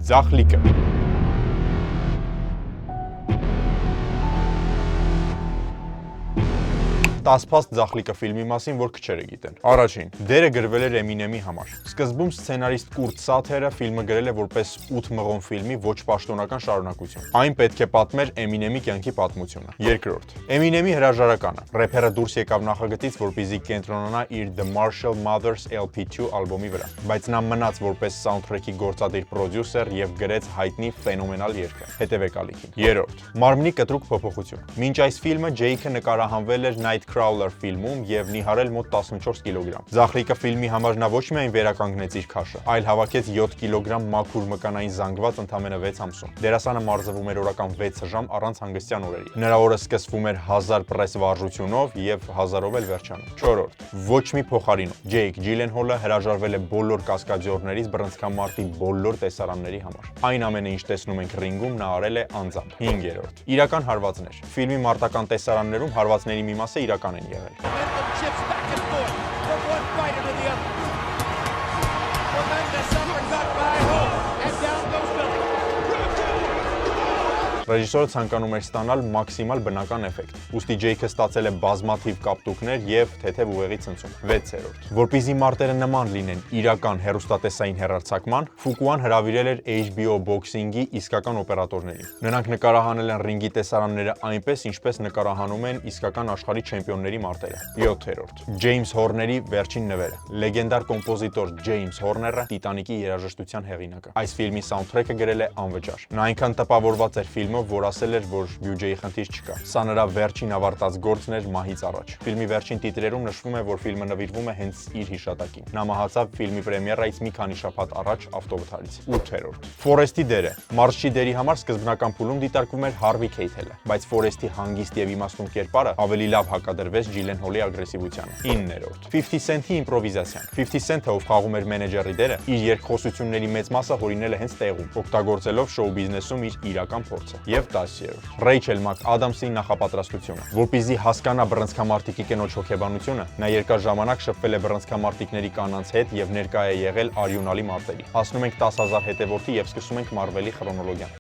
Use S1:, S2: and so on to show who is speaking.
S1: Ձախլիկը Տասփաստ Ձախլիկը ֆիլմի մասին, որ քչերը գիտեն։ Առաջին, դերը գրվել էր Էմինեմի համար։ Սկզբում սցենարիստ Կուրտ Սաթերը ֆիլմը գրել է որպես 8 մղոն ֆիլմի ոչ պաշտոնական շարունակություն։ Այն պետք է պատմեր Էմինեմի կյանքի պատմությունը։ Երկրորդ, Էմինեմի հրաժարականը։ Рэփերը դուրս եկավ նախագծից, որպեսզի կենտրոնանա իր The Marshall Mathers LP2 ալբոմի վրա, բայց նա մնաց որպես սաունդթրեքի գործադիր պրոդյուսեր եւ գրեց հայտնի ֆենոմենալ երգը։ Հետևեք ալիքին։ Երրորդ, մարմնի կտրուկ փոփոխություն։ Մինչ այս ֆիլմը Ջեյքը նկարահանվել էր Nightcrawler ֆիլմում եւ նիհարել մոտ 14 կիլոգրամ։ Ձախլիկը ֆիլմի համար նա ոչ միայն վերականգնեց իր քաշը, այլ հավաքեց 7 կիլոգրամ մաքուր մկանային զանգված ընդամենը 6 ամսում։ Դերասանը մարզվում էր օրական 6 ժամ առանց հանգստյան օրերի։ Նրա օրը սկսվում էր 1000 պրես վարժությունով եւ 1000-ով էլ վերջանում։ Չորրորդ, ոչ մի փոխարինող։ Ջեյք Ջիլենհոլը հրաժարվել է բոլոր կասկադյորներից բռնցքամարտի բոլոր տեսարանների համար։ Այն ամենը, ինչ տեսնում ենք ռինգում, նա արել է անձամբ։ 5-րդ, իրական հարվածներ։ Ֆիլմի մարտական տեսարաններում հարվածների մի մասը իրական են եղել։ Ռեժիսորը ցանկանում էր ստանալ մաքսիմալ բնական էֆեկտ։ Ուստի Ջեյքը ստացել է բազմաթիվ կապտուկներ եւ թեթև ուղեղի ցնցում։ 6-րդ, որպեսզի մարտերը նման լինեն իրական հեռուստատեսային հեռարձակման, Ֆուկուան հրավիրել էր HBO Boxing-ի իսկական օպերատորներին։ Նրանք նկարահանել են ռինգի տեսարանները այնպես, ինչպես նկարահանում են իսկական աշխարհի չեմպիոնների մարտերը։ 7-րդ, Ջեյմս Հորների վերջին նվերը։ Լեգենդար կոմպոզիտոր Ջեյմս Հորները Տիտանիկի երաժշտության հեղինակը։ Այս ֆիլմի սաունդթրեքը գրել է անվճար։ Նա այնքան տպավորված էր ֆիլմով, որ ասել էր, որ բյուջեի խնդիր չկա։ Սա նրա վերջին ավարտած գործն էր մահից առաջ։ Ֆիլմի վերջին տիտրերում նշվում է, որ ֆիլմը նվիրվում է հենց իր հիշատակին։ Նա մահացավ ֆիլմի պրեմիերայից մի քանի շաբաթ առաջ ավտովթարից։ 8-րդ, Ֆորեստի դերը։ Մարշչի դերի համար սկզբնական փուլում դիտարկվում էր Հարվի Քեյթելը, բայց Ֆորեստի հանգիստ եւ իմաստուն կերպարը ավելի լավ հակադրվեց Ջիլենհոլի ագրեսիվությանը։ 9-րդ, 50 Cent-ի իմպրովիզացիան։ 50 Cent-ը, ով խաղում էր մենեջերի դերը, իր երկխոսությունների մեծ մասը հորինել է հենց տեղում, օգտագործելով շոու բիզնեսում իր իրական փորձը։ Եվ 10-րդ, Ռեյչել ՄաքԱդամսի նախապատրաստությունը։ Որպեսզի հասկանա բռնցքամարտիկի կնոջ հոգեբանությունը, նա երկար ժամանակ շփվել է բռնցքամարտիկների կանանց հետ եւ ներկա է եղել արյունալի մարտերի։ Հասնում ենք 10,000 հետևորդի եւ սկսում ենք Մարվելի քրոնոլոգիան։